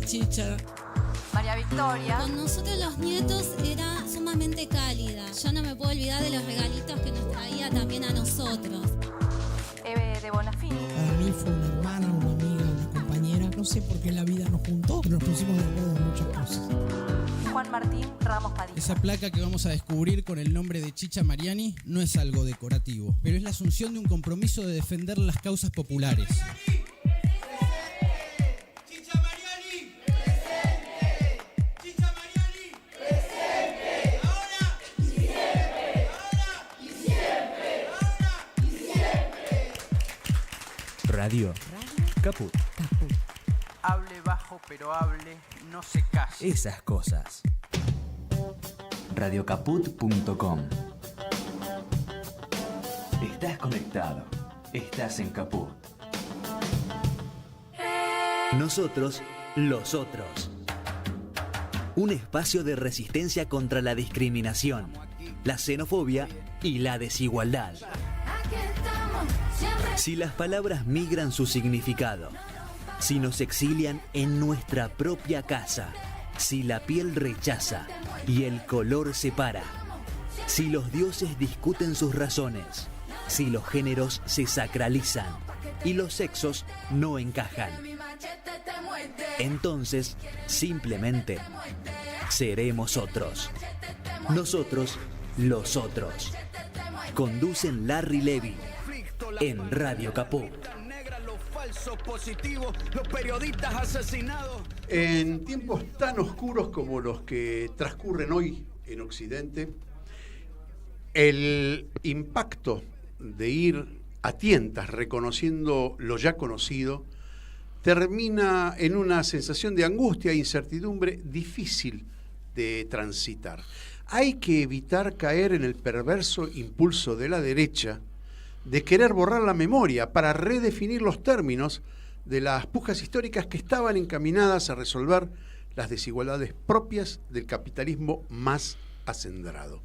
Chicha. María Victoria. Con nosotros los nietos era sumamente cálida. Yo no me puedo olvidar de los regalitos que nos traía también a nosotros. Eve de Bonafini. Para mí fue una hermana, una amiga, una compañera. No sé por qué la vida nos juntó, pero nos pusimos de acuerdo en muchas cosas. Juan Martín Ramos Padilla. Esa placa que vamos a descubrir con el nombre de Chicha Mariani no es algo decorativo, pero es la asunción de un compromiso de defender las causas populares. Radio Caput. Hable bajo, pero hable, no se calle. Esas cosas. Radiocaput.com. Estás conectado. Estás en Caput. Nosotros, los otros. Un espacio de resistencia contra la discriminación, la xenofobia y la desigualdad. Si las palabras migran su significado, si nos exilian en nuestra propia casa, si la piel rechaza y el color separa, si los dioses discuten sus razones, si los géneros se sacralizan y los sexos no encajan, entonces simplemente seremos otros. Nosotros, los otros. Conducen Larry Levy en Radio Caput. En tiempos tan oscuros como los que transcurren hoy en Occidente, el impacto de ir a tientas reconociendo lo ya conocido termina en una sensación de angustia e incertidumbre difícil de transitar. Hay que evitar caer en el perverso impulso de la derecha de querer borrar la memoria para redefinir los términos de las pujas históricas que estaban encaminadas a resolver las desigualdades propias del capitalismo más acendrado.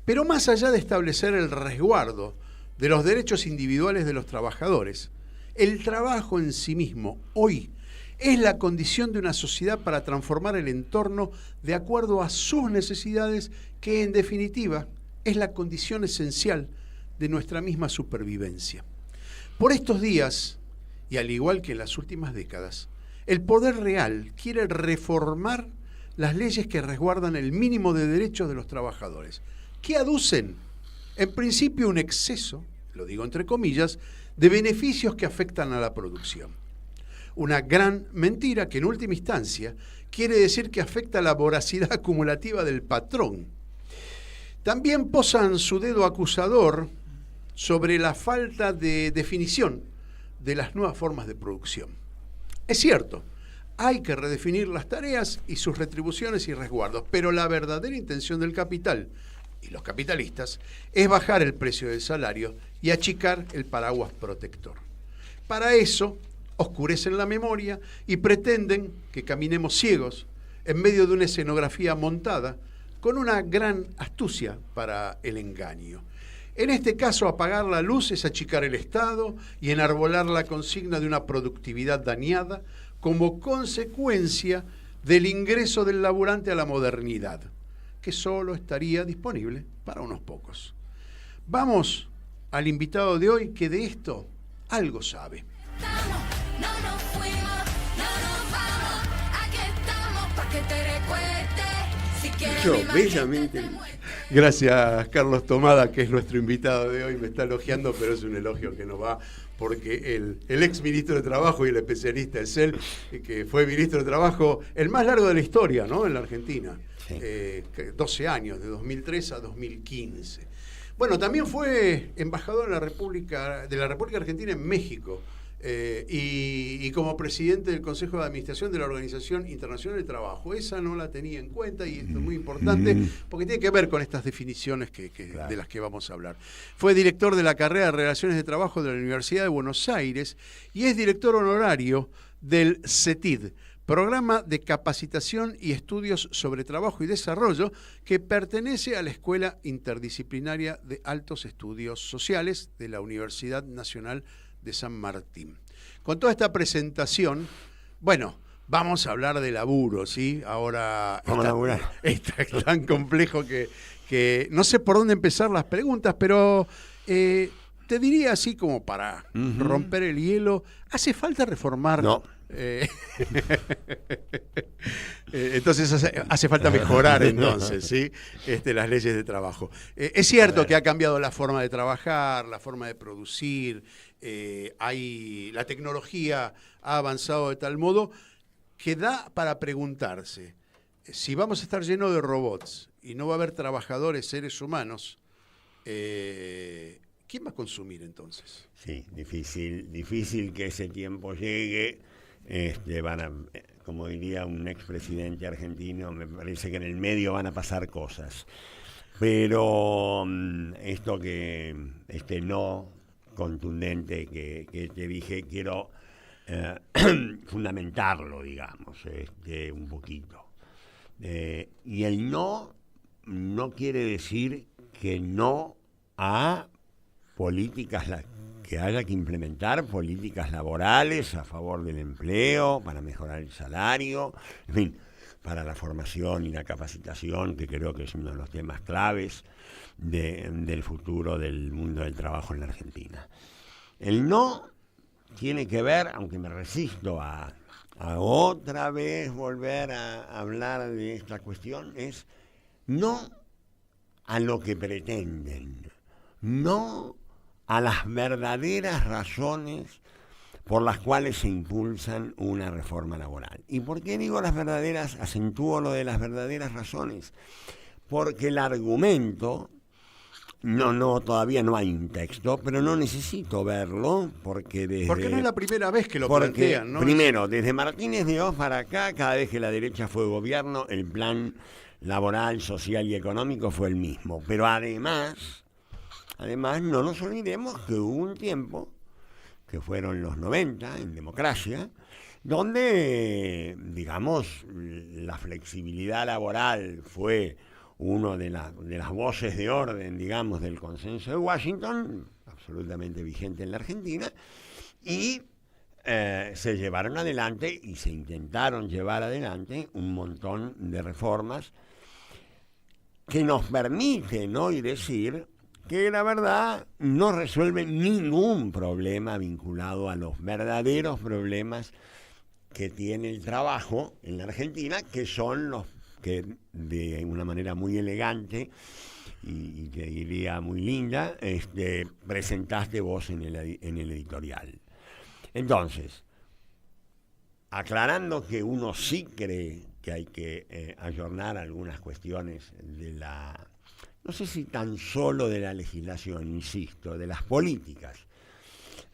Pero más allá de establecer el resguardo de los derechos individuales de los trabajadores, el trabajo en sí mismo hoy es la condición de una sociedad para transformar el entorno de acuerdo a sus necesidades, que en definitiva es la condición esencial de nuestra misma supervivencia. Por estos días, y al igual que en las últimas décadas, el poder real quiere reformar las leyes que resguardan el mínimo de derechos de los trabajadores, que aducen, en principio, un exceso, lo digo entre comillas, de beneficios que afectan a la producción. Una gran mentira que en última instancia quiere decir que afecta a la voracidad acumulativa del patrón. También posan su dedo acusador sobre la falta de definición de las nuevas formas de producción. Es cierto, hay que redefinir las tareas y sus retribuciones y resguardos, pero la verdadera intención del capital y los capitalistas es bajar el precio del salario y achicar el paraguas protector. Para eso, oscurecen la memoria y pretenden que caminemos ciegos en medio de una escenografía montada con una gran astucia para el engaño. En este caso, apagar la luz es achicar el Estado y enarbolar la consigna de una productividad dañada como consecuencia del ingreso del laburante a la modernidad, que solo estaría disponible para unos pocos. Vamos al invitado de hoy, que de esto algo sabe. Bellamente. Gracias, Carlos Tomada, que es nuestro invitado de hoy. Me está elogiando, pero es un elogio que no va, porque el ex ministro de Trabajo y el especialista es él, que fue ministro de Trabajo el más largo de la historia, ¿no?, en la Argentina. Sí. 12 años, de 2003 a 2015. Bueno, también fue embajador de la República Argentina en México. Y como presidente del Consejo de Administración de la Organización Internacional del Trabajo. Esa no la tenía en cuenta, y esto es muy importante porque tiene que ver con estas definiciones de las que vamos a hablar. Fue director de la carrera de Relaciones de Trabajo de la Universidad de Buenos Aires y es director honorario del CETID, Programa de Capacitación y Estudios sobre Trabajo y Desarrollo, que pertenece a la Escuela Interdisciplinaria de Altos Estudios Sociales de la Universidad Nacional de San Martín. Con toda esta presentación, bueno, Vamos a hablar de laburo, ¿sí? Ahora Vamos a laburar. Está tan complejo que no sé por dónde empezar las preguntas, pero te diría así como para romper el hielo, ¿hace falta reformar? No. Entonces hace falta mejorar entonces, ¿sí? Las leyes de trabajo. Es cierto que ha cambiado la forma de trabajar, la forma de producir, la tecnología ha avanzado de tal modo que da para preguntarse, si vamos a estar llenos de robots y no va a haber trabajadores, seres humanos, ¿quién va a consumir entonces? Sí, difícil que ese tiempo llegue. Como diría un expresidente argentino, me parece que en el medio van a pasar cosas. Pero esto que no contundente que te dije, quiero fundamentarlo, digamos, un poquito. Y el no quiere decir que no a políticas que haya que implementar, políticas laborales a favor del empleo, para mejorar el salario, en fin, para la formación y la capacitación, que creo que es uno de los temas claves del futuro del mundo del trabajo en la Argentina. El no tiene que ver, aunque me resisto a otra vez volver a hablar de esta cuestión, es no a lo que pretenden, no a las verdaderas razones por las cuales se impulsan una reforma laboral. ¿Y por qué digo las verdaderas? Acentúo lo de las verdaderas razones. Porque el argumento, todavía no hay un texto, pero no necesito verlo, porque no es la primera vez que lo plantean, ¿no? Primero, desde Martínez de Hoz para acá, cada vez que la derecha fue gobierno, el plan laboral, social y económico fue el mismo. Pero además, no nos olvidemos que hubo un tiempo, que fueron los 90, en democracia, donde, digamos, la flexibilidad laboral fue una de las voces de orden, digamos, del consenso de Washington, absolutamente vigente en la Argentina, y se llevaron adelante y se intentaron llevar adelante un montón de reformas que nos permiten hoy decir que la verdad no resuelve ningún problema vinculado a los verdaderos problemas que tiene el trabajo en la Argentina, que son los que de una manera muy elegante y te diría muy linda, presentaste vos en el editorial. Entonces, aclarando que uno sí cree que hay que ayornar algunas cuestiones no sé si tan solo de la legislación, insisto, de las políticas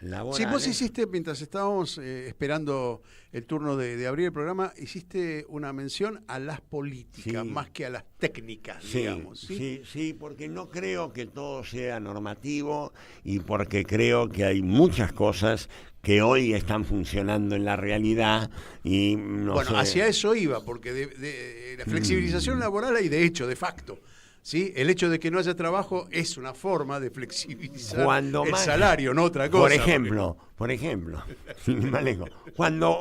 laborales. Sí, vos hiciste, mientras estábamos esperando el turno de abrir el programa, hiciste una mención a las políticas, más que a las técnicas, digamos. Sí, porque no creo que todo sea normativo y porque creo que hay muchas cosas que hoy están funcionando en la realidad y hacia eso iba, porque de la flexibilización laboral hay de hecho, de facto. ¿Sí? El hecho de que no haya trabajo es una forma de flexibilizar el salario, no otra cosa. Por ejemplo, sin más lejos, cuando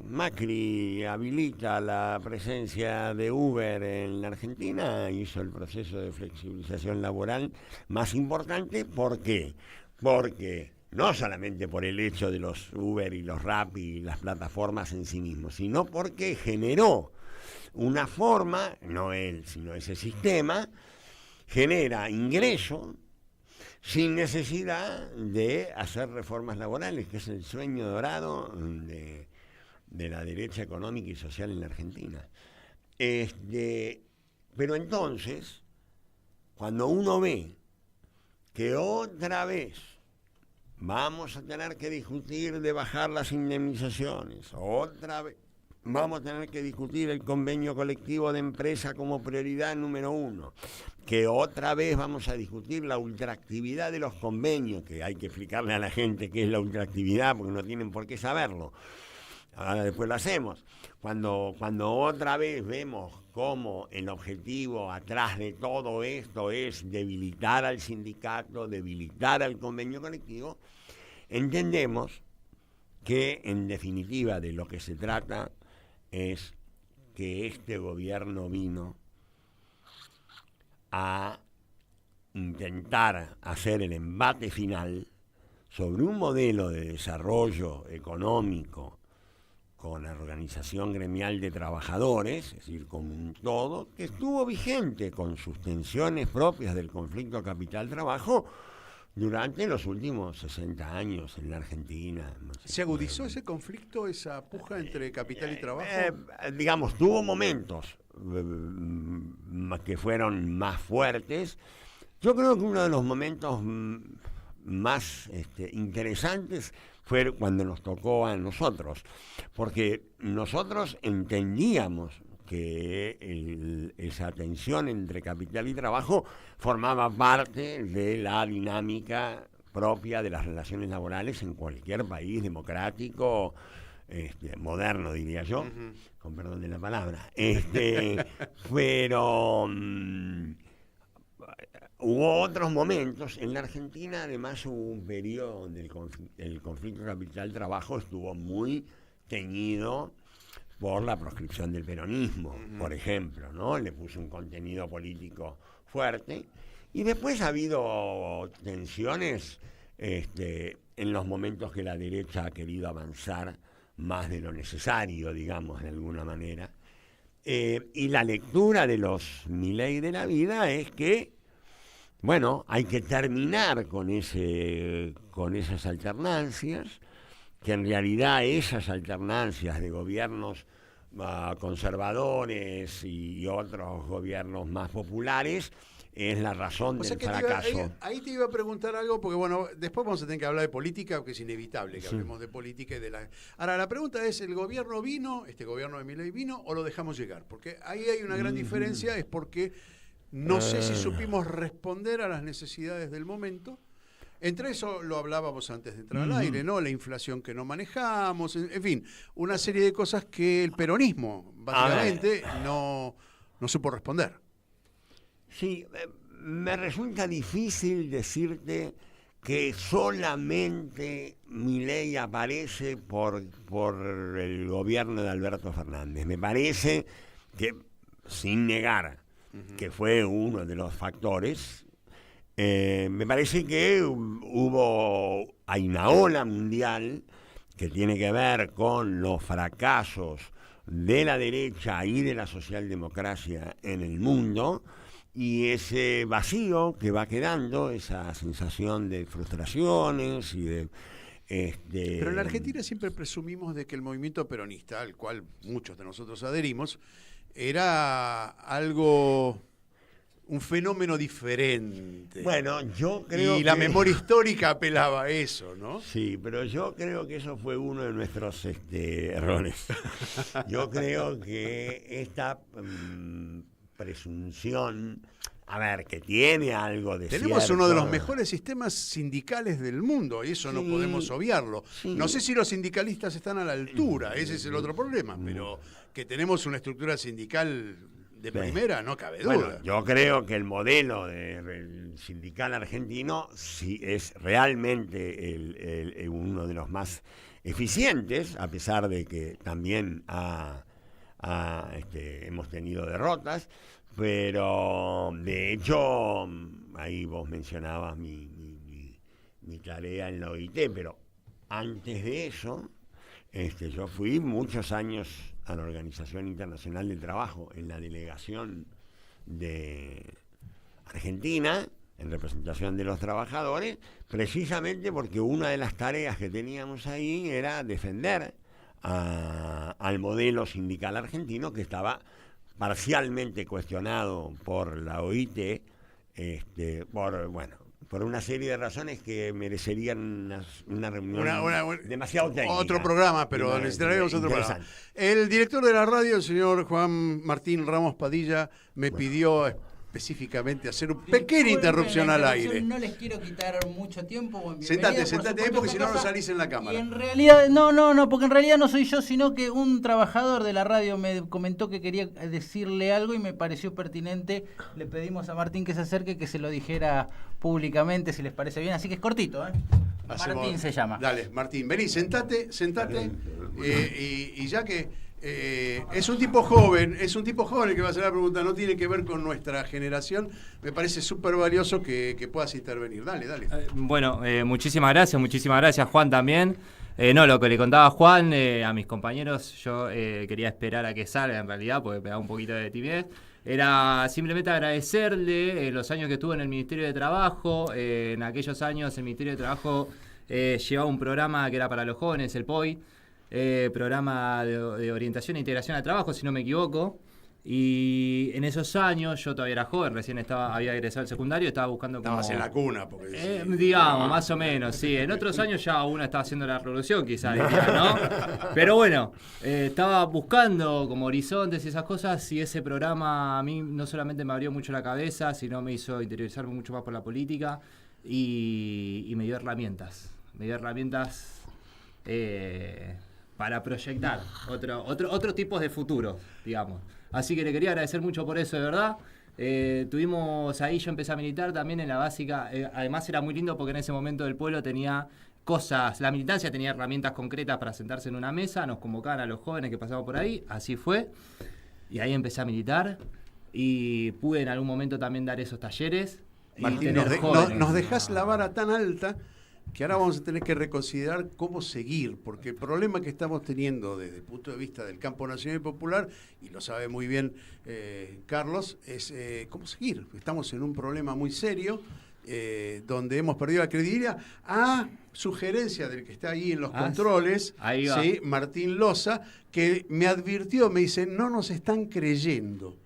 Macri habilita la presencia de Uber en la Argentina, hizo el proceso de flexibilización laboral más importante. ¿Por qué? Porque no solamente por el hecho de los Uber y los Rappi y las plataformas en sí mismos, sino porque generó una forma, no él, sino ese sistema, genera ingreso sin necesidad de hacer reformas laborales, que es el sueño dorado de la derecha económica y social en la Argentina. Pero entonces, cuando uno ve que otra vez vamos a tener que discutir de bajar las indemnizaciones, otra vez vamos a tener que discutir el convenio colectivo de empresa como prioridad número 1, que otra vez vamos a discutir la ultraactividad de los convenios, que hay que explicarle a la gente qué es la ultraactividad, porque no tienen por qué saberlo. Ahora después lo hacemos. Cuando otra vez vemos cómo el objetivo atrás de todo esto es debilitar al sindicato, debilitar al convenio colectivo, entendemos que en definitiva de lo que se trata es que este gobierno vino a intentar hacer el embate final sobre un modelo de desarrollo económico con la organización gremial de trabajadores, es decir, con un todo, que estuvo vigente con sus tensiones propias del conflicto capital-trabajo durante los últimos 60 años en la Argentina. ¿Se agudizó ese conflicto, esa puja entre capital y trabajo? Digamos, tuvo momentos que fueron más fuertes. Yo creo que uno de los momentos más interesantes fue cuando nos tocó a nosotros, porque nosotros entendíamos que esa tensión entre capital y trabajo formaba parte de la dinámica propia de las relaciones laborales en cualquier país democrático, moderno, diría yo, con perdón de la palabra. Pero hubo otros momentos. En la Argentina, además, hubo un periodo donde el conflicto capital-trabajo estuvo muy teñido por la proscripción del peronismo, por ejemplo, ¿no? Le puso un contenido político fuerte. Y después ha habido tensiones en los momentos que la derecha ha querido avanzar más de lo necesario, digamos, de alguna manera. Y la lectura de los Milei de la vida es que, bueno, hay que terminar con esas alternancias, que en realidad esas alternancias de gobiernos conservadores y otros gobiernos más populares es la razón del fracaso. Ahí te iba a preguntar algo, porque bueno, después vamos a tener que hablar de política, porque es inevitable que hablemos de política y de la... Ahora, la pregunta es, ¿el gobierno vino, este gobierno de Milei vino, o lo dejamos llegar? Porque ahí hay una gran diferencia, es porque no sé si supimos responder a las necesidades del momento. Entre eso lo hablábamos antes de entrar al aire, ¿no? La inflación que no manejamos, en fin, una serie de cosas que el peronismo, básicamente, no supo responder. Sí, me resulta difícil decirte que solamente Milei aparece por el gobierno de Alberto Fernández. Me parece que, sin negar que fue uno de los factores, me parece que hay una ola mundial que tiene que ver con los fracasos de la derecha y de la socialdemocracia en el mundo, y ese vacío que va quedando, esa sensación de frustraciones y de... Pero en la Argentina siempre presumimos de que el movimiento peronista, al cual muchos de nosotros adherimos, era algo... un fenómeno diferente. Bueno, yo creo y la memoria histórica apelaba a eso, ¿no? Sí, pero yo creo que eso fue uno de nuestros errores. Yo creo que esta presunción, a ver, que tiene algo de Tenemos cierto. uno de los mejores sistemas sindicales del mundo, y eso no podemos obviarlo. Sí. No sé si los sindicalistas están a la altura, ese es el otro problema, pero que tenemos una estructura sindical de primera, no cabe duda. Bueno, yo creo que el modelo del sindical argentino sí es realmente uno de los más eficientes, a pesar de que también hemos tenido derrotas, pero de hecho, ahí vos mencionabas mi tarea en la OIT, pero antes de eso, yo fui muchos años a la Organización Internacional del Trabajo, en la delegación de Argentina, en representación de los trabajadores, precisamente porque una de las tareas que teníamos ahí era defender al modelo sindical argentino, que estaba parcialmente cuestionado por la OIT, por una serie de razones que merecerían una reunión demasiado técnica. Otro programa, pero necesitaríamos otro programa. El director de la radio, el señor Juan Martín Ramos Padilla, me pidió específicamente hacer una pequeña interrupción al aire. No les quiero quitar mucho tiempo. Sentate ahí porque si no, no salís en la Y cámara. en realidad, no, porque en realidad no soy yo, sino que un trabajador de la radio me comentó que quería decirle algo y me pareció pertinente. Le pedimos a Martín que se acerque, que se lo dijera públicamente, si les parece bien. Así que es cortito, ¿eh? Martín se llama. Dale, Martín, vení, sentate. Y ya que es un tipo joven el que va a hacer la pregunta, no tiene que ver con nuestra generación, me parece súper valioso que puedas intervenir. Dale. Bueno, muchísimas gracias Juan también. Lo que le contaba a Juan, a mis compañeros, yo quería esperar a que salga en realidad, porque me da un poquito de timidez. Era simplemente agradecerle los años que estuvo en el Ministerio de Trabajo. En aquellos años el Ministerio de Trabajo llevaba un programa que era para los jóvenes, el POI, programa de orientación e integración al trabajo, si no me equivoco. Y en esos años, yo todavía era joven, recién había egresado al secundario, estaba buscando como... Estabas en la cuna, porque... digamos, más o menos, sí. En otros años ya uno estaba haciendo la revolución, quizás, ¿no? Pero bueno, estaba buscando como horizontes y esas cosas, y ese programa a mí no solamente me abrió mucho la cabeza, sino me hizo interiorizarme mucho más por la política, y me dio herramientas. Para proyectar otro tipo de futuro, digamos. Así que le quería agradecer mucho por eso, de verdad. Tuvimos ahí, yo empecé a militar también en la básica. Además era muy lindo porque en ese momento el pueblo tenía cosas, la militancia tenía herramientas concretas para sentarse en una mesa, nos convocaban a los jóvenes que pasamos por ahí, así fue. Y ahí empecé a militar y pude en algún momento también dar esos talleres. Martín, nos dejás la vara tan alta que ahora vamos a tener que reconsiderar cómo seguir, porque el problema que estamos teniendo desde el punto de vista del campo nacional y popular, y lo sabe muy bien Carlos, es cómo seguir. Estamos en un problema muy serio, donde hemos perdido la credibilidad, a sugerencia del que está ahí en los controles, ¿sí? Martín Loza, que me advirtió, me dice, no nos están creyendo.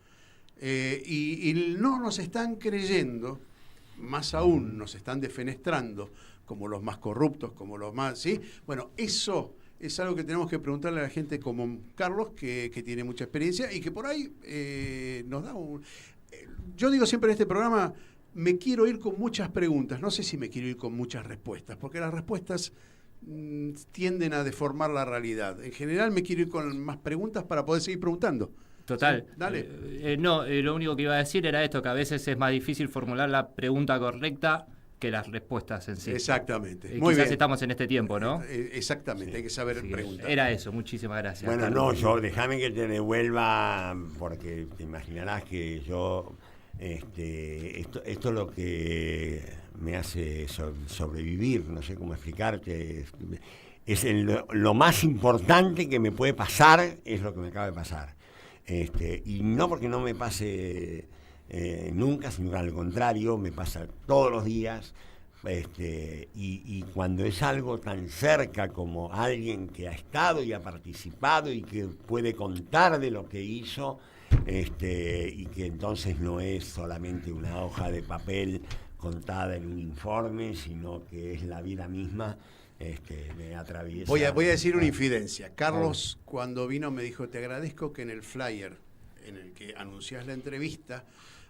Y no nos están creyendo, más aún nos están defenestrando como los más corruptos, como los más, ¿sí? Bueno, eso es algo que tenemos que preguntarle a la gente como Carlos, que tiene mucha experiencia y que por ahí nos da un... Yo digo siempre en este programa, me quiero ir con muchas preguntas, no sé si me quiero ir con muchas respuestas, porque las respuestas tienden a deformar la realidad. En general me quiero ir con más preguntas para poder seguir preguntando. Total. ¿Sí? Dale. Lo único que iba a decir era esto, que a veces es más difícil formular la pregunta correcta que las respuestas en sí. Exactamente. Muy quizás bien. Estamos en este tiempo, ¿no? Exactamente, sí. Hay que saber preguntar. Era eso, muchísimas gracias. Bueno, no, déjame que te devuelva, porque te imaginarás que yo, esto es lo que me hace sobrevivir, no sé cómo explicarte. Lo más importante que me puede pasar es lo que me acaba de pasar. Y no porque no me pase nunca, sino que al contrario, me pasa todos los días. Y cuando es algo tan cerca como alguien que ha estado y ha participado y que puede contar de lo que hizo, y que entonces no es solamente una hoja de papel contada en un informe, sino que es la vida misma, me atraviesa. Voy a decir una infidencia. Carlos, cuando vino, me dijo, te agradezco que en el flyer en el que anunciás la entrevista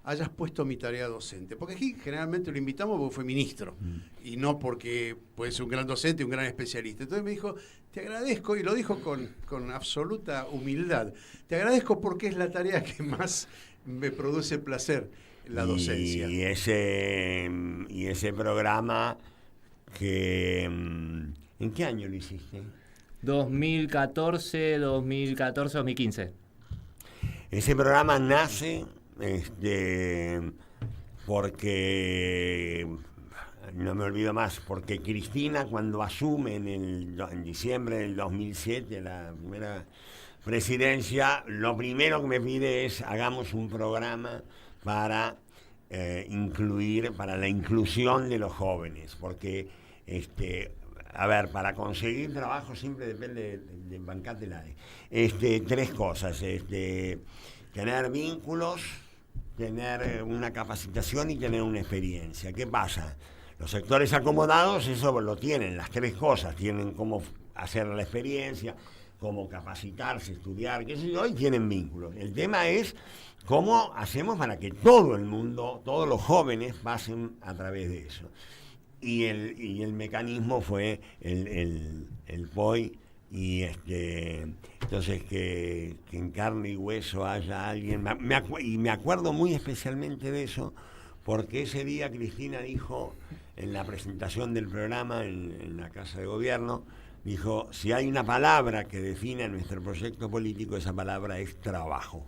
hayas puesto mi tarea docente. Porque aquí generalmente lo invitamos porque fue ministro, y no porque puede ser un gran docente, un gran especialista. Entonces me dijo, te agradezco, y lo dijo con absoluta humildad, te agradezco porque es la tarea que más me produce placer, la docencia. Y ese programa que... ¿En qué año lo hiciste? 2014, 2015. Ese programa nace porque, no me olvido más, porque Cristina, cuando asume en diciembre del 2007 la primera presidencia, lo primero que me pide es hagamos un programa para para la inclusión de los jóvenes, porque para conseguir trabajo siempre depende de bancarte la tres cosas, tener vínculos, tener una capacitación y tener una experiencia. ¿Qué pasa? Los sectores acomodados eso lo tienen, las tres cosas, tienen cómo hacer la experiencia, cómo capacitarse, estudiar, qué sé yo, y tienen vínculos. El tema es cómo hacemos para que todo el mundo, todos los jóvenes pasen a través de eso. Y el mecanismo fue el POI, y entonces que en carne y hueso haya alguien, y me acuerdo muy especialmente de eso, porque ese día Cristina dijo, en la presentación del programa en la Casa de Gobierno, dijo, si hay una palabra que define nuestro proyecto político, esa palabra es trabajo.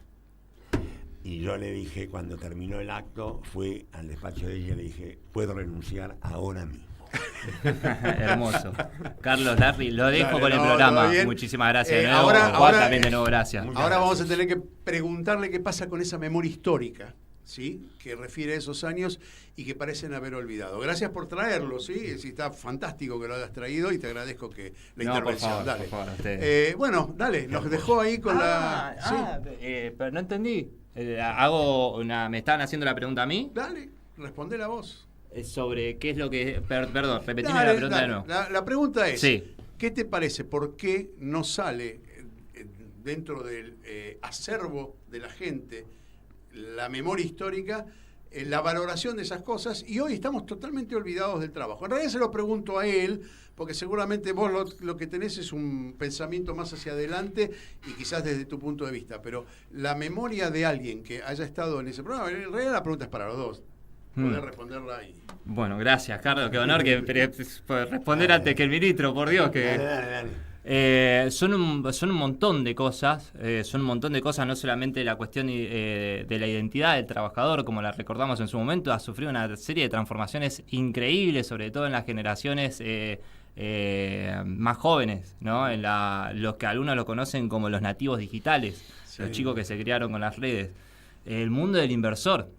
Y yo le dije, cuando terminó el acto, fui al despacho de ella y le dije, puedo renunciar ahora mismo. Hermoso. Carlos Larry, lo dejo Dale, con el programa. bien. Muchísimas gracias. Ahora también de nuevo, gracias. Ahora vamos a tener que preguntarle qué pasa con esa memoria histórica, ¿sí? Que refiere a esos años y que parecen haber olvidado. Gracias por traerlo, ¿sí? Sí, está fantástico que lo hayas traído y te agradezco que la intervención. Por favor, dale. por favor, bueno, dale, nos dejó ahí con ¿sí? Pero no entendí. Me estaban haciendo la pregunta a mí. Dale, responde la voz. Sobre qué es lo que... Perdón, repetime la pregunta de nuevo. La pregunta es, sí. ¿Qué te parece? ¿Por qué no sale dentro del acervo de la gente la memoria histórica, la valoración de esas cosas? Y hoy estamos totalmente olvidados del trabajo. En realidad se lo pregunto a él, porque seguramente vos lo que tenés es un pensamiento más hacia adelante y quizás desde tu punto de vista, pero la memoria de alguien que haya estado en ese programa, en realidad la pregunta es para los dos. Poder responderla ahí. Bueno, gracias, Carlos. Qué honor que responder antes que el ministro, por Dios. Son un montón de cosas. No solamente la cuestión de la identidad del trabajador, como la recordamos en su momento, ha sufrido una serie de transformaciones increíbles, sobre todo en las generaciones más jóvenes, ¿no? En los que algunos lo conocen como los nativos digitales, sí. Los chicos que se criaron con las redes. El mundo del inversor,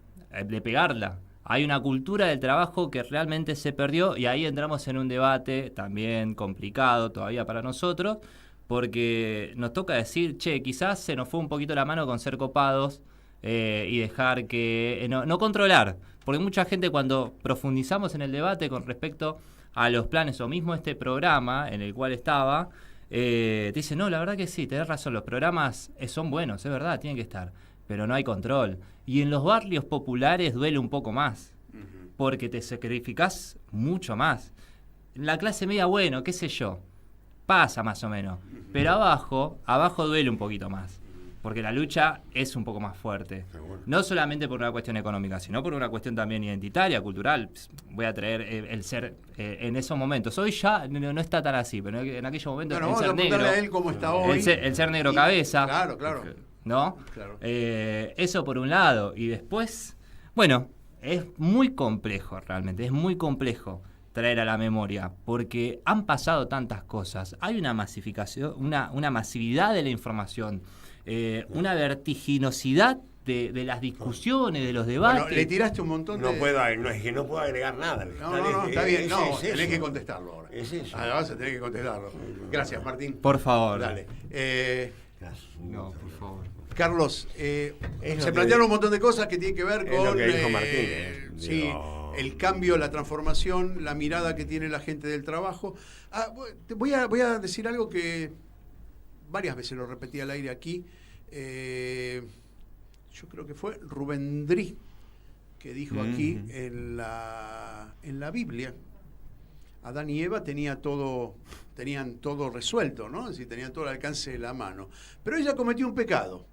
de pegarla. Hay una cultura del trabajo que realmente se perdió y ahí entramos en un debate también complicado todavía para nosotros, porque nos toca decir, quizás se nos fue un poquito la mano con ser copados y dejar que... no controlar, porque mucha gente cuando profundizamos en el debate con respecto a los planes o mismo este programa en el cual estaba, te dice, no, la verdad que sí, tenés razón, los programas son buenos, es verdad, tienen que estar, pero no hay control. Y en los barrios populares duele un poco más, porque te sacrificás mucho más. En la clase media, bueno, qué sé yo, pasa más o menos. Pero abajo duele un poquito más, porque la lucha es un poco más fuerte. No solamente por una cuestión económica, sino por una cuestión también identitaria, cultural. Voy a traer el ser en esos momentos. Hoy ya no está tan así, pero en aquellos momentos el ser negro, a él cómo está hoy. El ser negro cabeza. Claro. ¿No? Claro. Eso por un lado. Y después, bueno, es muy complejo realmente, es muy complejo traer a la memoria, porque han pasado tantas cosas. Hay una masificación, una masividad de la información, una vertiginosidad de las discusiones, de los debates. Bueno, le tiraste un montón no puedo agregar nada. No, está bien. Tenés que contestarlo ahora. Es eso. Vas a tener que contestarlo. Gracias, Martín. Por favor. Dale. No, por favor. Carlos, se plantearon un montón de cosas que tienen que ver con lo que dijo Martín. El cambio, la transformación, la mirada que tiene la gente del trabajo. Voy a decir algo que varias veces lo repetí al aire aquí. Yo creo que fue Rubén Drí que dijo aquí en la Biblia. Adán y Eva tenían todo resuelto, ¿no? Es decir, tenían todo al alcance de la mano. Pero ella cometió un pecado.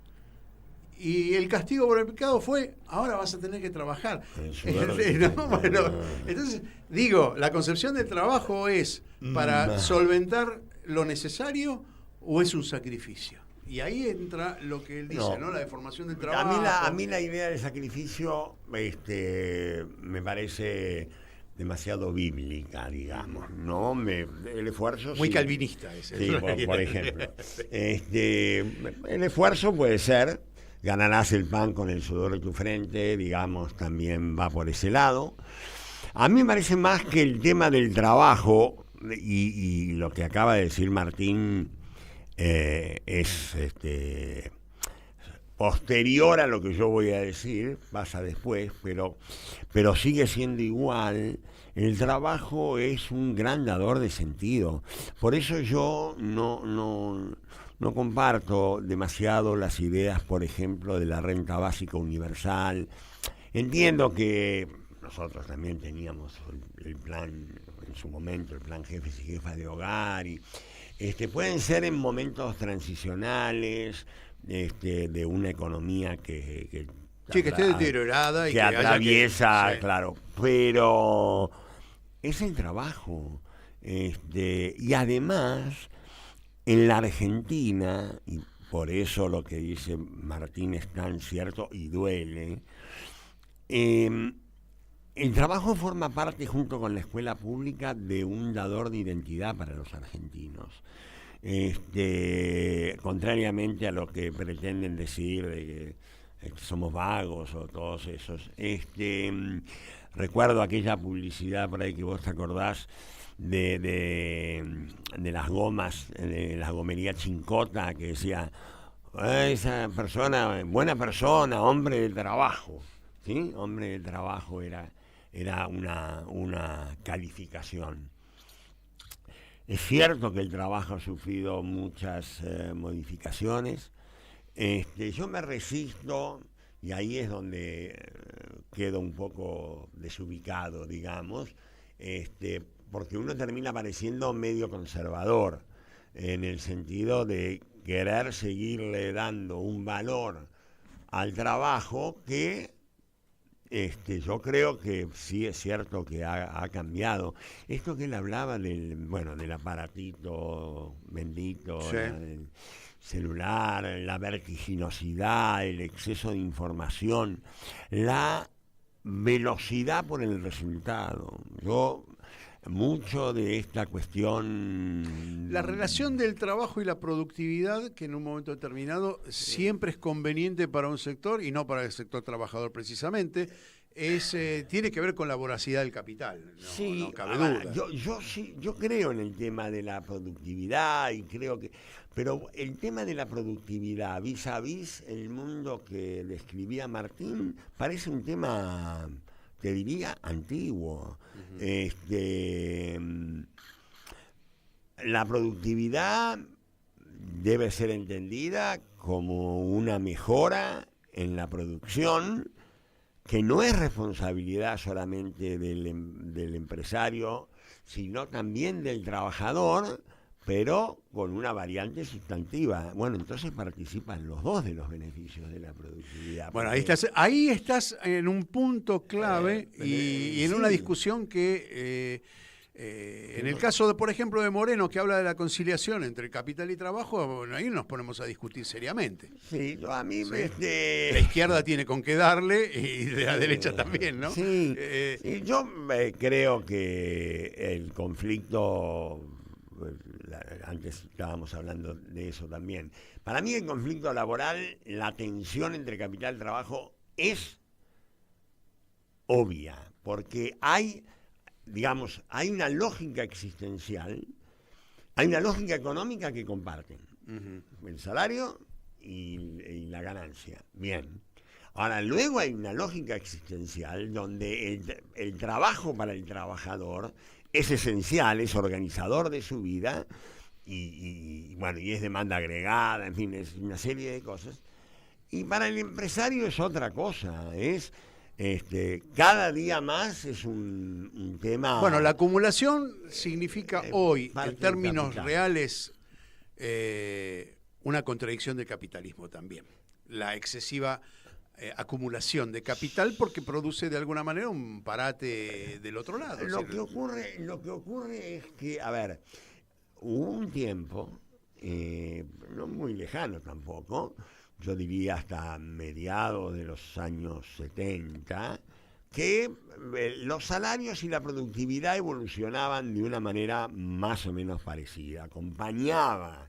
Y el castigo por el pecado fue, ahora vas a tener que trabajar. ¿No? Bueno, entonces, digo, la concepción del trabajo es para solventar lo necesario o es un sacrificio. Y ahí entra lo que él dice, ¿no? La deformación del trabajo. A mí la idea del sacrificio me parece demasiado bíblica, digamos, ¿no? El esfuerzo... Muy calvinista ese. Sí, por ejemplo. El esfuerzo puede ser, ganarás el pan con el sudor de tu frente, digamos, también va por ese lado. A mí me parece más que el tema del trabajo, y lo que acaba de decir Martín, es posterior a lo que yo voy a decir, pasa después, pero sigue siendo igual. El trabajo es un gran dador de sentido. Por eso yo no comparto demasiado las ideas, por ejemplo, de la renta básica universal. Entiendo que nosotros también teníamos el plan, en su momento, el plan jefes y jefas de hogar, y pueden ser en momentos transicionales de una economía que esté deteriorada y que atraviesa, sí. Claro, pero es el trabajo. Y además, en la Argentina, y por eso lo que dice Martín es tan cierto y duele, el trabajo forma parte, junto con la escuela pública, de un dador de identidad para los argentinos. Contrariamente a lo que pretenden decir de que somos vagos o todos esos. Recuerdo aquella publicidad por ahí que vos te acordás de las gomas, de la gomería Chincota, que decía, esa persona, buena persona, hombre de trabajo. ¿Sí? Hombre de trabajo era una calificación. Es cierto que el trabajo ha sufrido muchas modificaciones. Yo me resisto, y ahí es donde quedo un poco desubicado, digamos, porque uno termina pareciendo medio conservador, en el sentido de querer seguirle dando un valor al trabajo que yo creo que sí es cierto que ha cambiado. Esto que él hablaba del aparatito bendito, sí, del celular, la vertiginosidad, el exceso de información, la velocidad por el resultado. Mucho de esta cuestión... La relación del trabajo y la productividad, que en un momento determinado siempre es conveniente para un sector y no para el sector trabajador precisamente, tiene que ver con la voracidad del capital, no cabe duda. Yo creo en el tema de la productividad y creo que... Pero el tema de la productividad vis a vis el mundo que describía Martín parece un tema... te diría antiguo. La productividad debe ser entendida como una mejora en la producción, que no es responsabilidad solamente del empresario, sino también del trabajador, pero con una variante sustantiva. Bueno, entonces participan los dos de los beneficios de la productividad. Bueno, ahí estás en un punto clave y en una discusión que en el caso, por ejemplo, de Moreno, que habla de la conciliación entre capital y trabajo, bueno, ahí nos ponemos a discutir seriamente. Sí, a mí la izquierda tiene con qué darle y de la derecha también, ¿no? Sí, yo creo que el conflicto... Antes estábamos hablando de eso también. Para mí el conflicto laboral, la tensión entre capital y trabajo es obvia, porque hay una lógica existencial, hay una lógica económica que comparten. El salario y la ganancia. Bien. Ahora, luego hay una lógica existencial donde el trabajo para el trabajador es esencial, es organizador de su vida y es demanda agregada, en fin, es una serie de cosas. Y para el empresario es otra cosa, cada día más es un tema... Bueno, la acumulación significa hoy, en términos reales, una contradicción del capitalismo también. La excesiva acumulación de capital porque produce de alguna manera un parate del otro lado. Lo que ocurre es que, hubo un tiempo, no muy lejano tampoco, yo diría hasta mediados de los años 70, que los salarios y la productividad evolucionaban de una manera más o menos parecida, acompañaba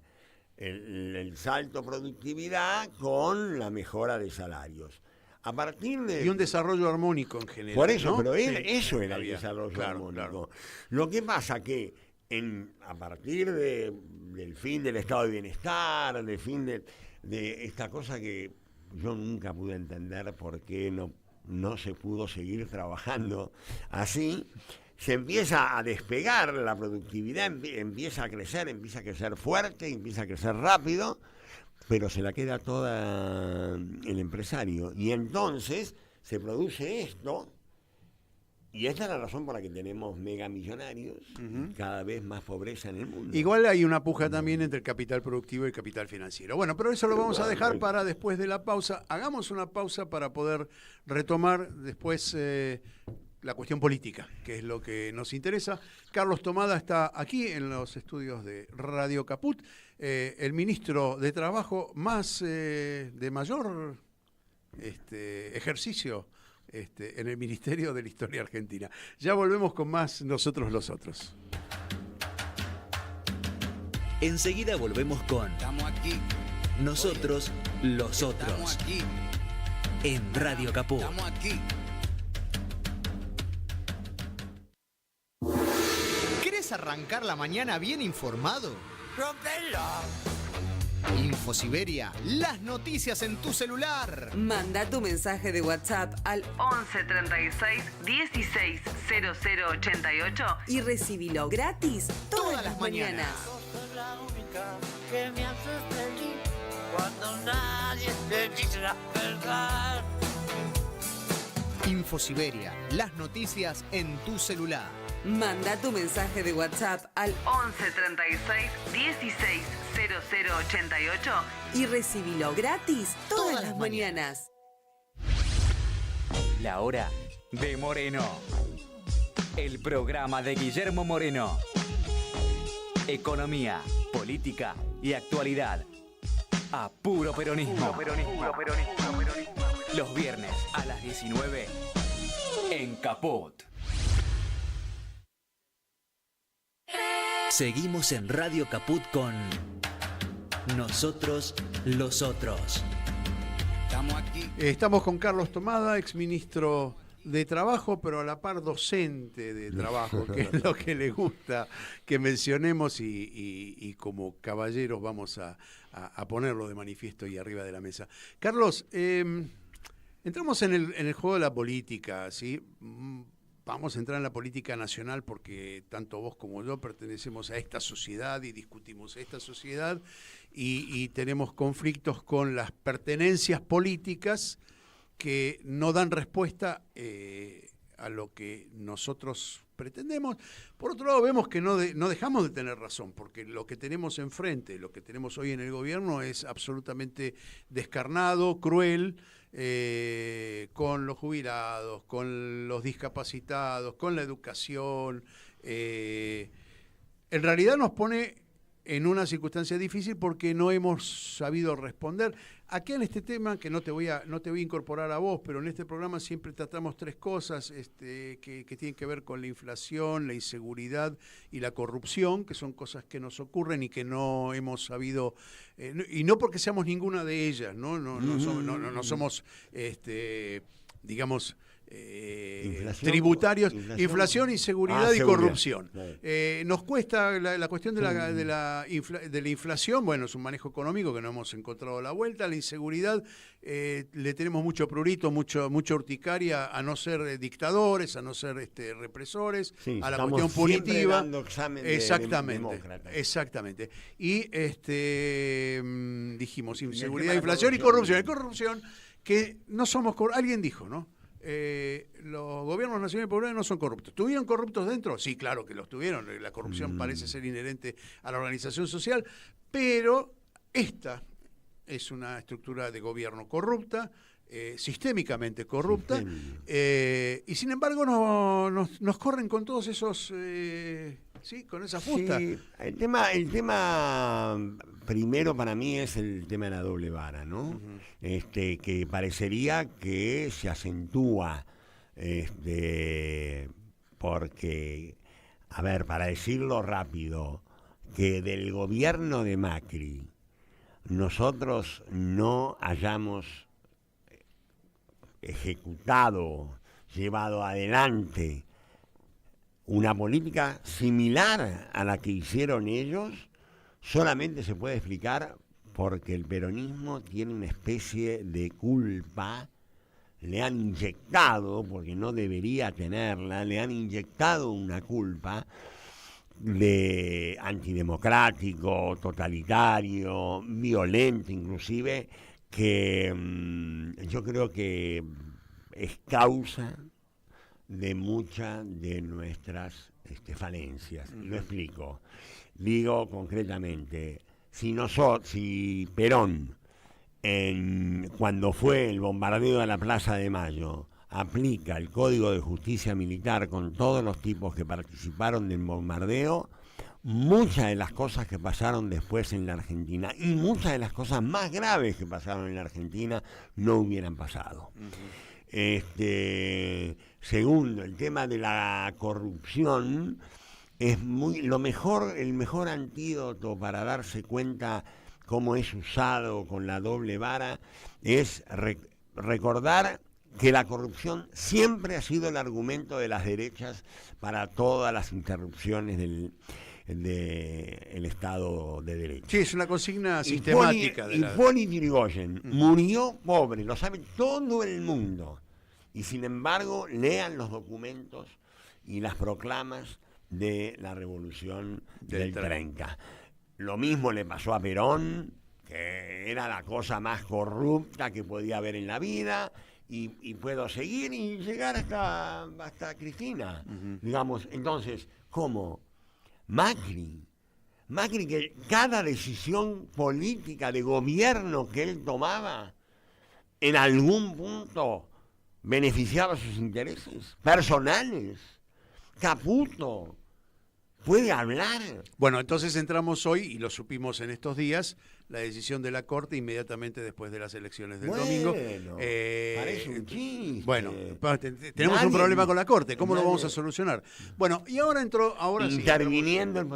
el salto productividad con la mejora de salarios. A partir de... Y un desarrollo armónico en general. Por eso, ¿no? pero Sí, eso era el desarrollo armónico. Claro. Lo que pasa que a partir del fin del estado de bienestar, del fin de esta cosa que yo nunca pude entender por qué no se pudo seguir trabajando así. Se empieza a despegar la productividad, empieza a crecer fuerte, empieza a crecer rápido, pero se la queda toda el empresario. Y entonces se produce esto, y esta es la razón por la que tenemos megamillonarios y cada vez más pobreza en el mundo. Igual hay una puja también entre el capital productivo y el capital financiero. Bueno, pero eso lo vamos a dejar para después de la pausa. Hagamos una pausa para poder retomar después la cuestión política, que es lo que nos interesa. Carlos Tomada está aquí en los estudios de Radio Caput, el ministro de Trabajo más de mayor ejercicio en el Ministerio de la Historia Argentina. Ya volvemos con más Nosotros los Otros. Enseguida volvemos con Estamos aquí. Nosotros los Otros. Estamos aquí. En Radio Caput. Estamos aquí. ¿Querés arrancar la mañana bien informado? ¡Rompelo! Infosiberia, las noticias en tu celular. Manda tu mensaje de WhatsApp al 11 36 16 00 88 y recibilo gratis todas las mañanas. Sos la única que me haces feliz cuando nadie te dice la verdad. Infosiberia, las noticias en tu celular. Manda tu mensaje de WhatsApp al 11 36 16 00 88 y recibilo gratis todas las mañanas. La hora de Moreno. El programa de Guillermo Moreno. Economía, política y actualidad. A puro peronismo. Los viernes a las 19 en Caput. Seguimos en Radio Caput con Nosotros los Otros. Estamos aquí. Estamos con Carlos Tomada, exministro de Trabajo, pero a la par docente de Trabajo, que es lo que le gusta que mencionemos y como caballeros vamos a ponerlo de manifiesto y arriba de la mesa. Carlos, entramos en el juego de la política, ¿sí? Vamos a entrar en la política nacional porque tanto vos como yo pertenecemos a esta sociedad y discutimos esta sociedad y tenemos conflictos con las pertenencias políticas que no dan respuesta a lo que nosotros pretendemos. Por otro lado, vemos que no dejamos de tener razón, porque lo que tenemos enfrente, lo que tenemos hoy en el gobierno es absolutamente descarnado, cruel, con los jubilados, con los discapacitados, con la educación. En realidad nos pone en una circunstancia difícil porque no hemos sabido responder. Aquí en este tema, que no te voy a incorporar a vos, pero en este programa siempre tratamos tres cosas que tienen que ver con la inflación, la inseguridad y la corrupción, que son cosas que nos ocurren y que no hemos sabido, y no porque seamos ninguna de ellas, no somos digamos, tributarios, inflación, inseguridad y corrupción. Nos cuesta la cuestión de la inflación, bueno, es un manejo económico que no hemos encontrado la vuelta. La inseguridad, le tenemos mucho prurito, mucha urticaria a no ser dictadores, a no ser represores, a la cuestión punitiva. Exactamente. Y dijimos inseguridad, inflación y corrupción. Corrupción que no somos, alguien dijo, ¿no? Los gobiernos nacionales y populares no son corruptos. ¿Tuvieron corruptos dentro? Sí, claro que los tuvieron. La corrupción parece ser inherente a la organización social, pero esta es una estructura de gobierno corrupta, sistémicamente corrupta, y sin embargo nos corren con todos esos... sí, con esa fusta. Sí, el tema primero para mí es el tema de la doble vara, ¿no? Que parecería que se acentúa, porque, a ver, para decirlo rápido, que del gobierno de Macri nosotros no hayamos ejecutado, llevado adelante una política similar a la que hicieron ellos, solamente se puede explicar porque el peronismo tiene una especie de culpa, le han inyectado, porque no debería tenerla, le han inyectado una culpa de antidemocrático, totalitario, violento inclusive, que yo creo que es causa de muchas de nuestras falencias. Lo explico. Digo concretamente, si Perón, cuando fue el bombardeo de la Plaza de Mayo, aplica el Código de Justicia Militar con todos los tipos que participaron del bombardeo, muchas de las cosas que pasaron después en la Argentina y muchas de las cosas más graves que pasaron en la Argentina no hubieran pasado. Segundo, el tema de la corrupción es el mejor antídoto para darse cuenta cómo es usado con la doble vara es recordar que la corrupción siempre ha sido el argumento de las derechas para todas las interrupciones del Estado de Derecho. Sí, es una consigna sistemática. Hipólito Yrigoyen murió pobre, lo sabe todo el mundo. Y sin embargo, lean los documentos y las proclamas de la Revolución del 30. Lo mismo le pasó a Perón, que era la cosa más corrupta que podía haber en la vida. Y puedo seguir y llegar hasta Cristina. Digamos, entonces, ¿cómo? Macri, que cada decisión política de gobierno que él tomaba, en algún punto beneficiaba sus intereses personales. Caputo, puede hablar. Bueno, entonces entramos hoy, y lo supimos en estos días, la decisión de la Corte inmediatamente después de las elecciones del domingo. Parece un chiste. Bueno, tenemos un problema con la Corte, ¿cómo lo vamos a solucionar? Bueno, y ahora interviniendo el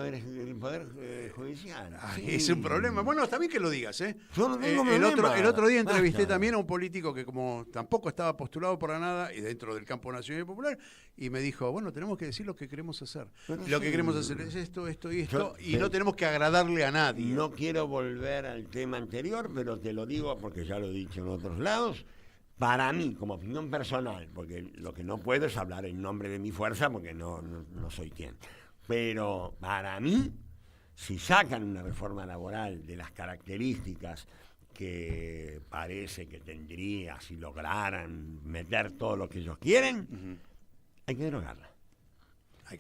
Poder Judicial. Sí. Es un problema. Bueno, está bien que lo digas, ¿eh? Yo no tengo el problema. otro día entrevisté también a un político que como tampoco estaba postulado para nada y dentro del campo nacional y popular, y me dijo, bueno, tenemos que decir lo que queremos hacer. Lo que queremos hacer es esto y esto, y no tenemos que agradarle a nadie. No quiero volver al tema anterior, pero te lo digo porque ya lo he dicho en otros lados. Para mí, como opinión personal, porque lo que no puedo es hablar en nombre de mi fuerza, porque no soy quien. Pero para mí, si sacan una reforma laboral de las características que parece que tendría si lograran meter todo lo que ellos quieren, hay que derogarla.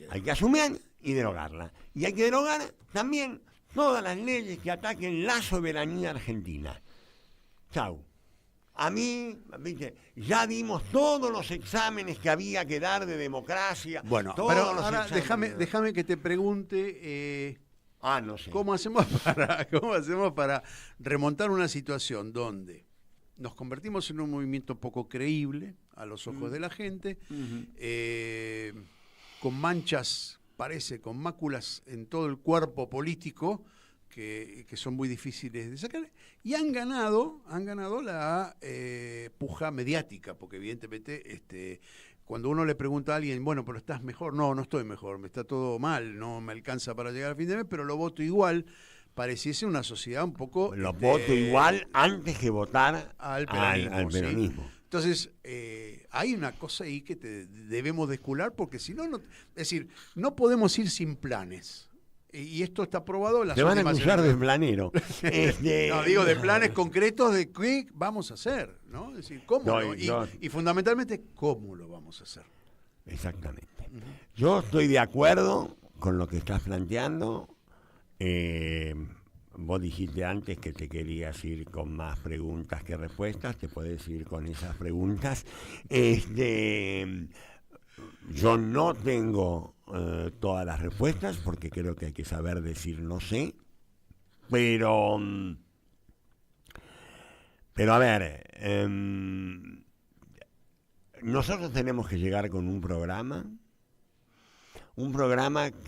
Hay que asumir y derogarla. Y hay que derogar también todas las leyes que ataquen la soberanía argentina. Chau. A mí, ¿viste? Ya dimos todos los exámenes que había que dar de democracia. Bueno, pero ahora déjame que te pregunte... no sé. ¿Cómo hacemos para remontar una situación donde nos convertimos en un movimiento poco creíble a los ojos de la gente, con manchas, con máculas en todo el cuerpo político que son muy difíciles de sacar, y han ganado la puja mediática, porque evidentemente cuando uno le pregunta a alguien, bueno, pero ¿estás mejor? No estoy mejor, me está todo mal, no me alcanza para llegar al fin de mes, pero lo voto igual. Pareciese una sociedad un poco... Lo voto igual antes que votar al peronismo. ¿Sí? Entonces, hay una cosa ahí que debemos descular, porque si no, es decir, no podemos ir sin planes. Y esto está probado en las últimas... Te van a acusar de planero. No, digo de planes concretos de qué vamos a hacer, ¿no? Es decir, cómo. Y fundamentalmente, ¿cómo lo vamos a hacer? Exactamente. Yo estoy de acuerdo con lo que estás planteando. Vos dijiste antes que te querías ir con más preguntas que respuestas. Te puedes ir con esas preguntas. Yo no tengo todas las respuestas porque creo que hay que saber decir no sé, pero a ver, nosotros tenemos que llegar con un programa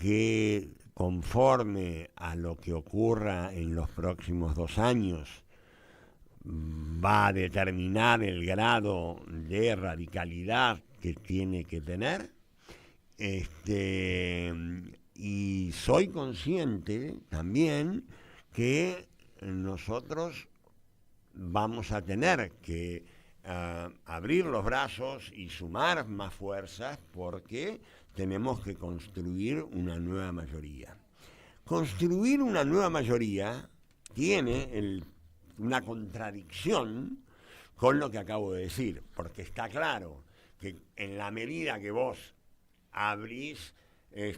que conforme a lo que ocurra en los próximos 2 años va a determinar el grado de radicalidad que tiene que tener, y soy consciente también que nosotros vamos a tener que abrir los brazos y sumar más fuerzas porque tenemos que construir una nueva mayoría. Construir una nueva mayoría tiene una contradicción con lo que acabo de decir, porque está claro que en la medida que vos abrís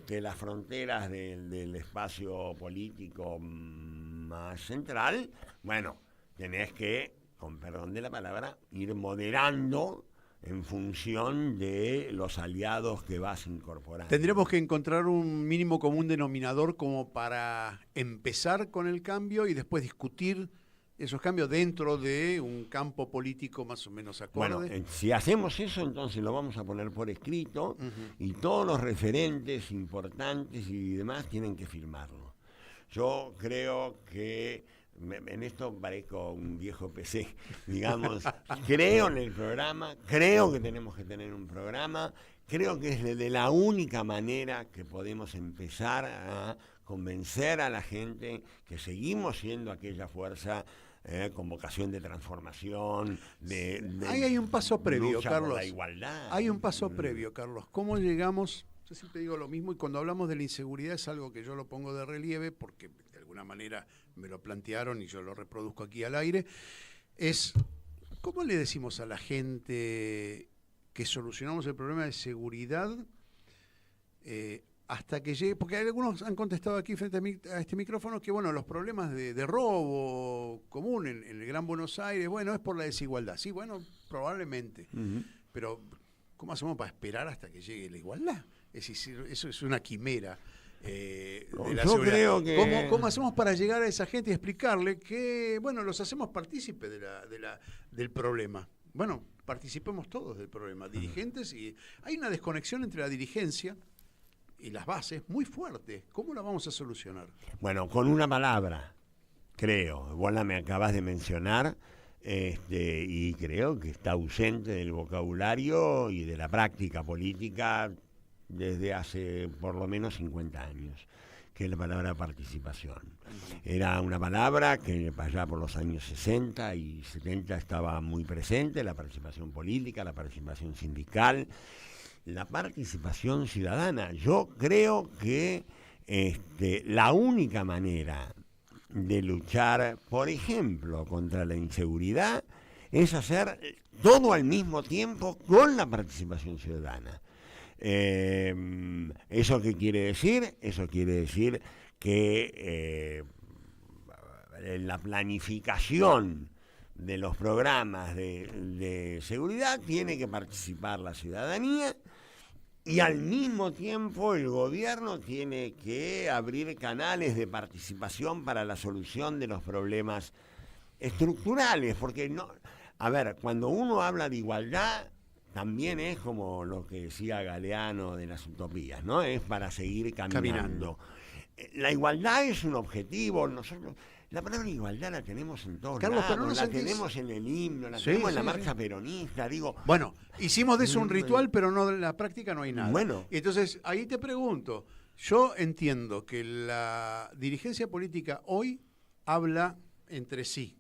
las fronteras del espacio político más central, bueno, tenés que, con perdón de la palabra, ir moderando en función de los aliados que vas incorporando. Tendríamos que encontrar un mínimo común denominador como para empezar con el cambio y después discutir esos cambios dentro de un campo político más o menos acorde. Bueno, si hacemos eso, entonces lo vamos a poner por escrito y todos los referentes importantes y demás tienen que firmarlo. Yo creo que, en esto parezco un viejo PC, digamos, creo en el programa, creo que tenemos que tener un programa, creo que es de la única manera que podemos empezar a convencer a la gente que seguimos siendo aquella fuerza con vocación de transformación, Ahí hay un paso previo, lucha Carlos. por la igualdad. Hay un paso previo, Carlos. ¿Cómo llegamos? Yo siempre digo lo mismo y cuando hablamos de la inseguridad es algo que yo lo pongo de relieve porque de alguna manera me lo plantearon y yo lo reproduzco aquí al aire. Es, ¿cómo le decimos a la gente que solucionamos el problema seguridad hasta que llegue? Porque algunos han contestado aquí frente a este micrófono que, bueno, los problemas de robo común en el Gran Buenos Aires, bueno, es por la desigualdad. Sí, bueno, probablemente. Pero, ¿cómo hacemos para esperar hasta que llegue la igualdad? Es decir, eso es una quimera. De la yo seguridad. creo que... ¿Cómo hacemos para llegar a esa gente y explicarle que, bueno, los hacemos partícipes del problema? Bueno, participemos todos del problema, dirigentes, y hay una desconexión entre la dirigencia y las bases muy fuerte. ¿Cómo la vamos a solucionar? Bueno, con una palabra, creo, vos la me acabas de mencionar, y creo que está ausente del vocabulario y de la práctica política desde hace por lo menos 50 años, que es la palabra participación. Era una palabra que allá por los años 60 y 70 estaba muy presente, la participación política, la participación sindical, la participación ciudadana. Yo creo que la única manera de luchar, por ejemplo, contra la inseguridad es hacer todo al mismo tiempo con la participación ciudadana. ¿Eso qué quiere decir? Eso quiere decir que la planificación de los programas de seguridad tiene que participar la ciudadanía y al mismo tiempo el gobierno tiene que abrir canales de participación para la solución de los problemas estructurales, porque no, a ver, cuando uno habla de igualdad también es como lo que decía Galeano de las utopías, ¿no? Es para seguir caminando. La igualdad es un objetivo, nosotros la palabra igualdad la tenemos en todos lados, pero no la tenemos en el himno, la tenemos en la marcha peronista, digo. Bueno, hicimos de eso un ritual, pero no en la práctica no hay nada. Bueno. Y entonces, ahí te pregunto, yo entiendo que la dirigencia política hoy habla entre sí,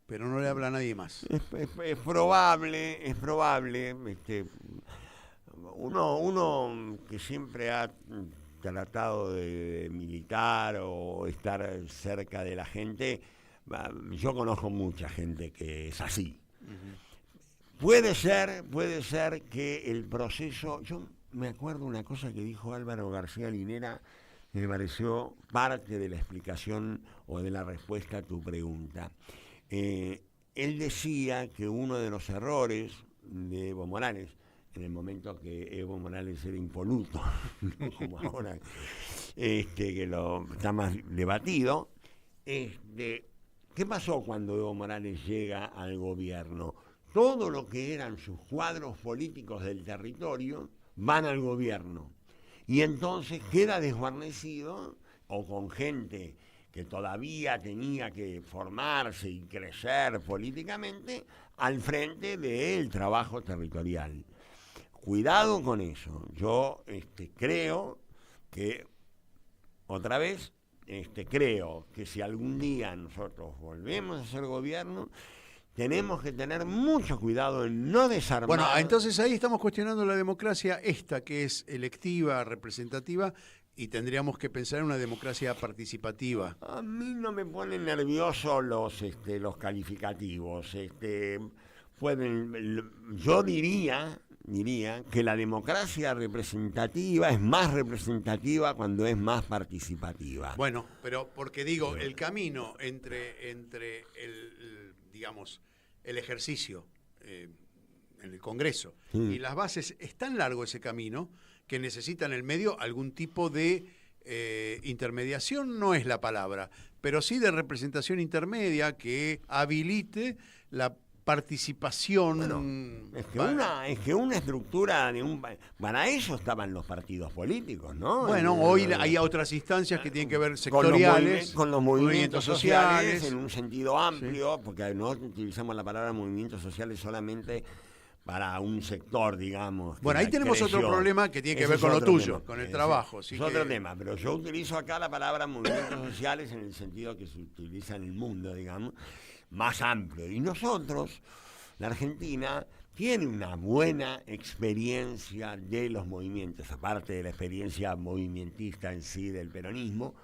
pero no le habla a nadie más. Es probable, uno que siempre ha tratado de militar o estar cerca de la gente, yo conozco mucha gente que es así. Puede ser que el proceso, yo me acuerdo una cosa que dijo Álvaro García Linera, que me pareció parte de la explicación o de la respuesta a tu pregunta. Él decía que uno de los errores de Evo Morales, en el momento que Evo Morales era impoluto, no como ahora, que lo está más debatido, ¿qué pasó cuando Evo Morales llega al gobierno? Todo lo que eran sus cuadros políticos del territorio van al gobierno. Y entonces queda desguarnecido o con gente que todavía tenía que formarse y crecer políticamente al frente del trabajo territorial. Cuidado con eso. Yo creo que, otra vez, creo que si algún día nosotros volvemos a ser gobierno, tenemos que tener mucho cuidado en no desarmar. Bueno, entonces ahí estamos cuestionando la democracia esta, que es electiva, representativa, y tendríamos que pensar en una democracia participativa. A mí no me ponen nervioso los calificativos. Yo diría que la democracia representativa es más representativa cuando es más participativa. Bueno, pero porque digo, el camino entre digamos, el ejercicio en el Congreso y las bases, es tan largo ese camino que necesita en el medio algún tipo de intermediación, no es la palabra, pero sí de representación intermedia que habilite la participación. Bueno, es que una estructura para eso estaban los partidos políticos, ¿no? Bueno, hoy hay otras instancias que tienen que ver sectoriales, con los movimientos sociales en un sentido amplio, porque no utilizamos la palabra movimientos sociales solamente para un sector, digamos. Bueno, ahí tenemos otro problema que tiene que ver con lo tuyo, con el trabajo. Es otro tema, pero yo utilizo acá la palabra movimientos sociales en el sentido que se utiliza en el mundo, digamos, más amplio. Y nosotros, la Argentina, tiene una buena experiencia de los movimientos, aparte de la experiencia movimentista en sí del peronismo,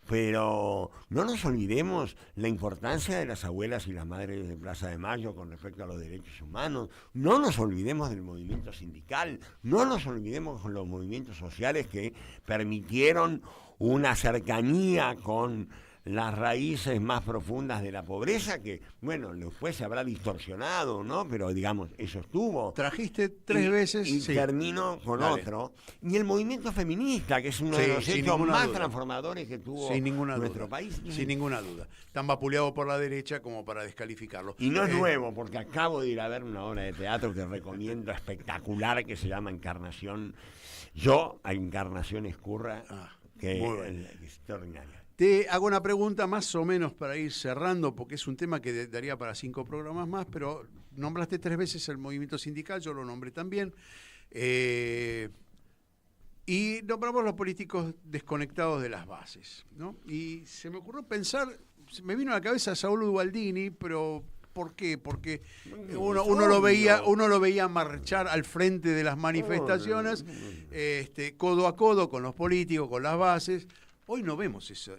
pero no nos olvidemos la importancia de las abuelas y las madres de Plaza de Mayo con respecto a los derechos humanos, no nos olvidemos del movimiento sindical, no nos olvidemos de los movimientos sociales que permitieron una cercanía con las raíces más profundas de la pobreza, que, bueno, después se habrá distorsionado, ¿no? Pero, digamos, eso estuvo. Trajiste 3 veces. Y sí. termino con otro. Y el movimiento feminista, que es uno de los hechos más transformadores que tuvo nuestro país. Sin ninguna duda. Tan vapuleado por la derecha como para descalificarlo. Y no es nuevo, porque acabo de ir a ver una obra de teatro que recomiendo espectacular, que se llama Encarnación. Yo, a Encarnación Escurra, que es extraordinaria. Te hago una pregunta más o menos para ir cerrando, porque es un tema que daría para 5 programas más, pero nombraste 3 veces el movimiento sindical, yo lo nombré también, y nombramos los políticos desconectados de las bases, ¿no? Y se me ocurrió pensar, me vino a la cabeza Saúl Ubaldini, pero ¿por qué? Porque uno lo veía marchar al frente de las manifestaciones, codo a codo con los políticos, con las bases. Hoy no vemos esa.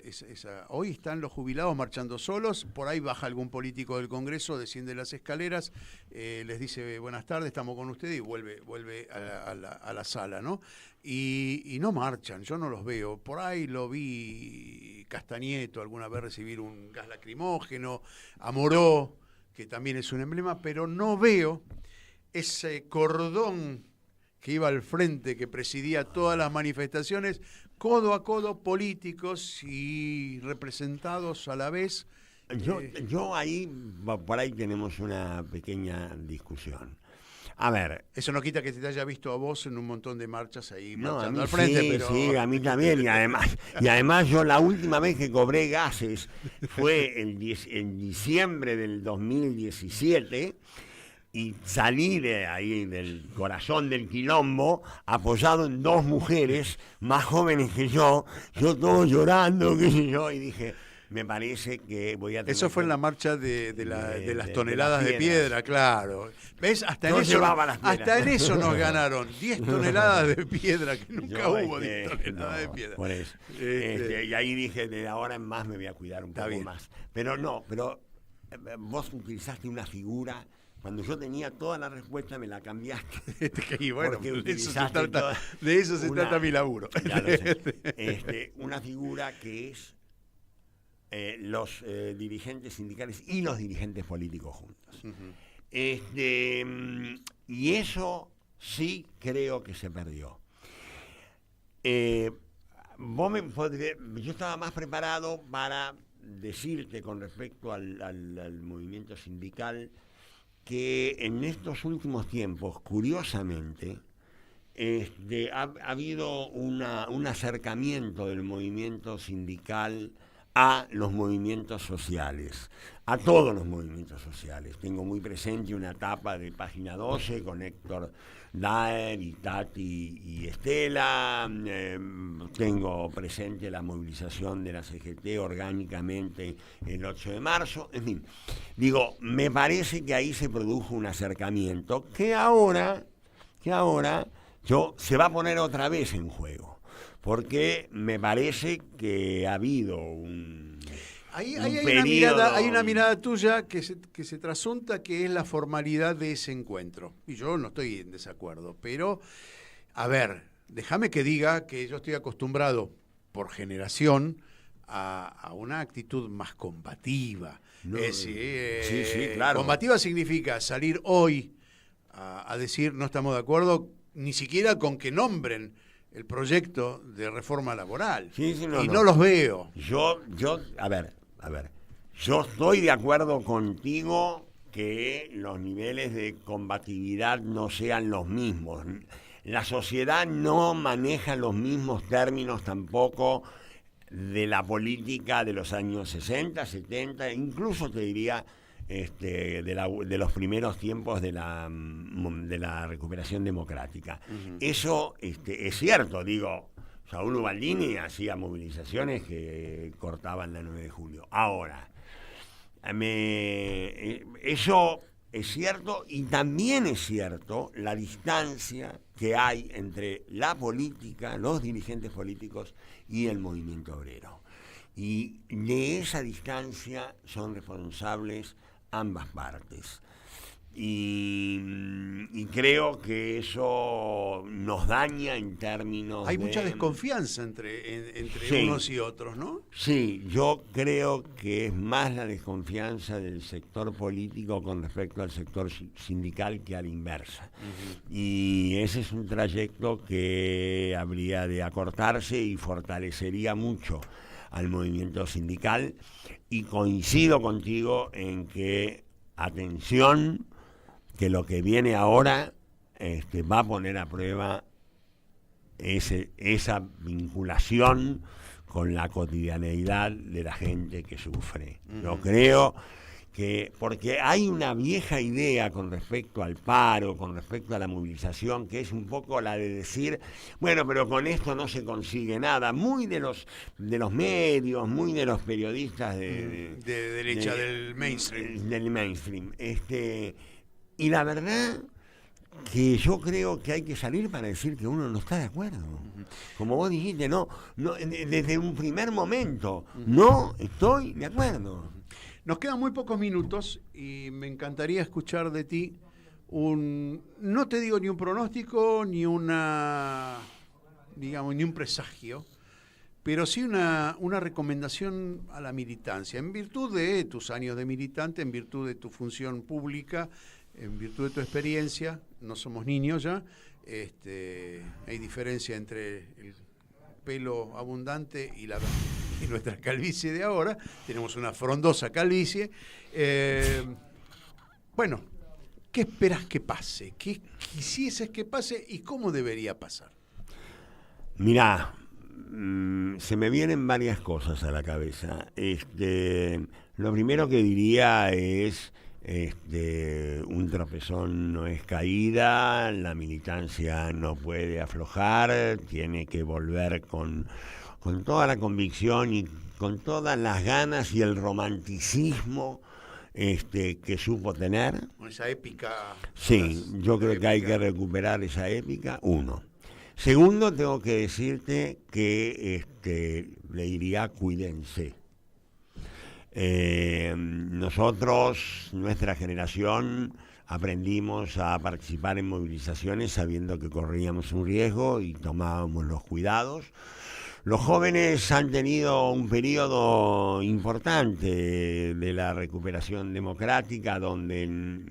Hoy están los jubilados marchando solos, por ahí baja algún político del Congreso, desciende las escaleras, les dice buenas tardes, estamos con ustedes y vuelve a la sala, ¿no? Y no marchan, yo no los veo. Por ahí lo vi Castañeto alguna vez recibir un gas lacrimógeno, a Moró, que también es un emblema, pero no veo ese cordón que iba al frente, que presidía todas las manifestaciones, codo a codo, políticos y representados a la vez. Yo ahí, por ahí tenemos una pequeña discusión. A ver. Eso no quita que te haya visto a vos en un montón de marchas ahí marchando al frente, sí, pero... Sí, a mí también, y además yo la última vez que cobré gases fue en diciembre del 2017, y salí de ahí, del corazón del quilombo, apoyado en 2 mujeres más jóvenes que yo todo llorando, qué sé yo, y dije, me parece que voy a tener... Eso fue en la marcha de las toneladas de piedra, claro. ¿Ves? Hasta en eso nos ganaron. 10 toneladas de piedra, que nunca hubo 10 toneladas de piedra. Por eso. Y ahí dije, de ahora en más me voy a cuidar un poco más. Pero vos utilizaste una figura... Cuando yo tenía toda la respuesta, me la cambiaste. Y bueno, de eso se trata mi laburo. Ya lo sé. Una figura que es los dirigentes sindicales y los dirigentes políticos juntos. Y eso sí creo que se perdió. Yo estaba más preparado para decirte con respecto al movimiento sindical, que en estos últimos tiempos, curiosamente, ha habido un acercamiento del movimiento sindical a los movimientos sociales, a todos los movimientos sociales. Tengo muy presente una etapa de Página 12 con Héctor Daer y Tati y Estela. Tengo presente la movilización de la CGT orgánicamente el 8 de marzo. En fin, digo, me parece que ahí se produjo un acercamiento que ahora se va a poner otra vez en juego, porque me parece que ha habido hay una mirada tuya que se trasunta, que es la formalidad de ese encuentro. Y yo no estoy en desacuerdo, pero, a ver, déjame que diga que yo estoy acostumbrado por generación a una actitud más combativa. No, sí, claro. Combativa significa salir hoy a decir no estamos de acuerdo, ni siquiera con que nombren el proyecto de reforma laboral. No los veo. A ver, yo estoy de acuerdo contigo que los niveles de combatividad no sean los mismos. La sociedad no maneja los mismos términos tampoco de la política de los años 60, 70, incluso te diría de los primeros tiempos de la recuperación democrática. Uh-huh. Eso es cierto, digo, Saúl Ubaldini hacía movilizaciones que cortaban la 9 de julio. Ahora, eso es cierto, y también es cierto la distancia que hay entre la política, los dirigentes políticos y el movimiento obrero. Y de esa distancia son responsables ambas partes. Y creo que eso nos daña en términos Hay mucha desconfianza entre unos y otros, ¿no? Sí, yo creo que es más la desconfianza del sector político con respecto al sector sindical que a la inversa. Uh-huh. Y ese es un trayecto que habría de acortarse y fortalecería mucho al movimiento sindical. Y coincido contigo en que, atención, que lo que viene ahora va a poner a prueba esa vinculación con la cotidianeidad de la gente que sufre. Uh-huh. Yo creo que, porque hay una vieja idea con respecto al paro, con respecto a la movilización, que es un poco la de decir, bueno, pero con esto no se consigue nada, muy de los medios, muy de los periodistas de derecha, del mainstream. Del mainstream. Y la verdad que yo creo que hay que salir para decir que uno no está de acuerdo. Como vos dijiste, no desde un primer momento, no estoy de acuerdo. Nos quedan muy pocos minutos y me encantaría escuchar de ti no te digo ni un pronóstico, ni un presagio, pero sí una recomendación a la militancia, en virtud de tus años de militante, en virtud de tu función pública, en virtud de tu experiencia. No somos niños ya, hay diferencia entre el pelo abundante y nuestra calvicie de ahora. Tenemos una frondosa calvicie. Bueno, ¿qué esperas que pase? ¿Qué quisieses que pase y cómo debería pasar? Mirá, se me vienen varias cosas a la cabeza. Lo primero que diría es un tropezón no es caída, la militancia no puede aflojar, tiene que volver con toda la convicción y con todas las ganas y el romanticismo que supo tener. Esa épica. Sí, yo creo que hay que recuperar esa épica, uno. Segundo, tengo que decirte que le diría cuídense. Nosotros, nuestra generación, aprendimos a participar en movilizaciones sabiendo que corríamos un riesgo y tomábamos los cuidados. Los jóvenes han tenido un periodo importante de la recuperación democrática donde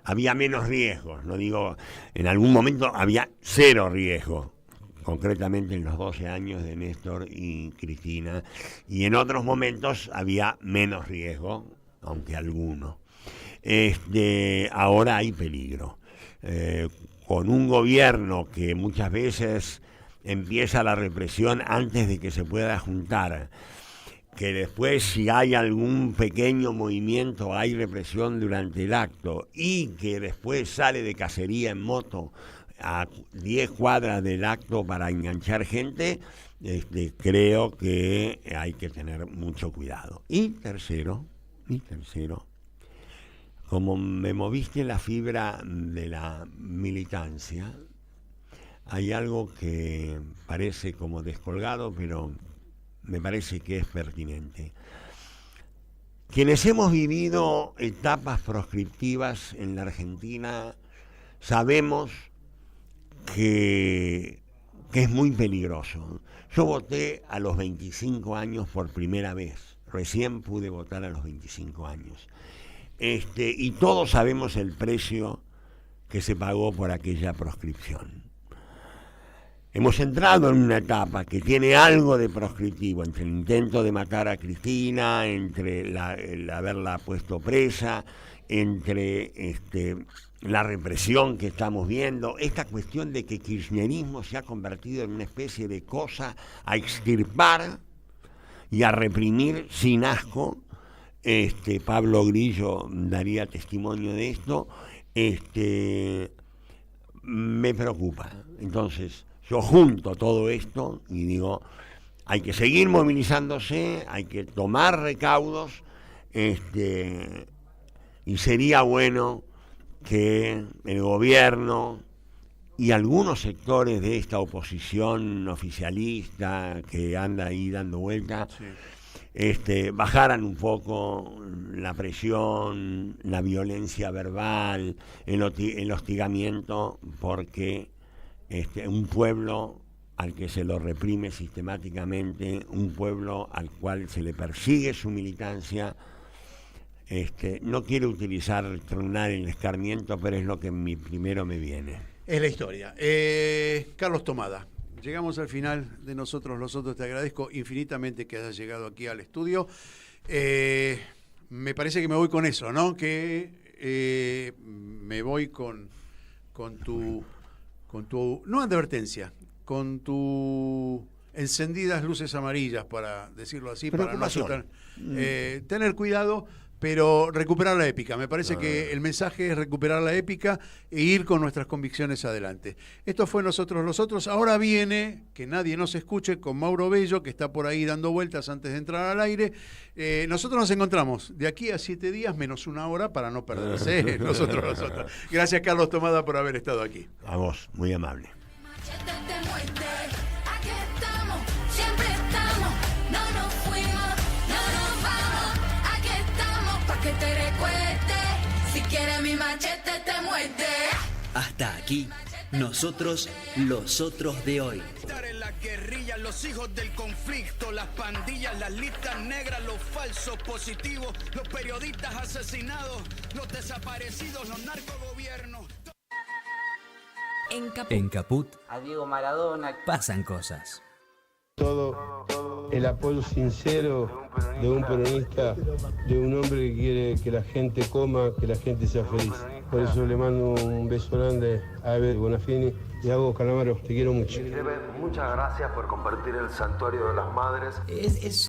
había menos riesgos. No digo, en algún momento había cero riesgo, concretamente en los 12 años de Néstor y Cristina, y en otros momentos había menos riesgo, aunque alguno. Ahora hay peligro. Con un gobierno que muchas veces empieza la represión antes de que se pueda juntar, que después si hay algún pequeño movimiento, hay represión durante el acto, y que después sale de cacería en moto a 10 cuadras del acto para enganchar gente, creo que hay que tener mucho cuidado. Y tercero, como me moviste la fibra de la militancia, hay algo que parece como descolgado, pero me parece que es pertinente. Quienes hemos vivido etapas proscriptivas en la Argentina sabemos que es muy peligroso. Yo voté a los 25 años por primera vez. Recién pude votar a los 25 años. Y todos sabemos el precio que se pagó por aquella proscripción. Hemos entrado en una etapa que tiene algo de proscriptivo, entre el intento de matar a Cristina, entre el haberla puesto presa, entre la represión que estamos viendo, esta cuestión de que el kirchnerismo se ha convertido en una especie de cosa a extirpar y a reprimir sin asco. Pablo Grillo daría testimonio de esto. Me preocupa. Entonces, yo junto todo esto y digo, hay que seguir movilizándose, hay que tomar recaudos, y sería bueno que el gobierno y algunos sectores de esta oposición oficialista que anda ahí dando vuelta, bajaran un poco la presión, la violencia verbal, el hostigamiento, porque un pueblo al que se lo reprime sistemáticamente, un pueblo al cual se le persigue su militancia, no quiero tronar el escarmiento, pero es lo que primero me viene. Es la historia. Carlos Tomada, llegamos al final de Nosotros los Otros. Te agradezco infinitamente que hayas llegado aquí al estudio. Me parece que me voy con eso, ¿no? Que me voy con tu no advertencia, con tu encendidas luces amarillas, para decirlo así, para no asustar. Tener cuidado, pero recuperar la épica. Me parece que el mensaje es recuperar la épica e ir con nuestras convicciones adelante. Esto fue Nosotros los Otros. Ahora viene, que nadie nos escuche, con Mauro Bello, que está por ahí dando vueltas antes de entrar al aire. Nosotros nos encontramos de aquí a 7 días, menos 1 hora, para no perderse Nosotros los Otros. Gracias, Carlos Tomada, por haber estado aquí. A vos, muy amable. Aquí estamos, siempre estamos, no nos fuimos, no nos vamos, aquí estamos pa' que te recueste, si quieres mi machete te muerde. Hasta aquí, Nosotros los Otros de hoy. En la guerrilla, los hijos del conflicto, las pandillas, las listas negras, los falsos positivos, los periodistas asesinados, los desaparecidos, los narcogobiernos. En Caput a Diego Maradona pasan cosas. Todo el apoyo sincero de un peronista, de un hombre que quiere que la gente coma, que la gente sea feliz. Por eso le mando un beso grande a Eve Bonafini y a vos, Calamaro, te quiero mucho. Muchas gracias por compartir el Santuario de las Madres.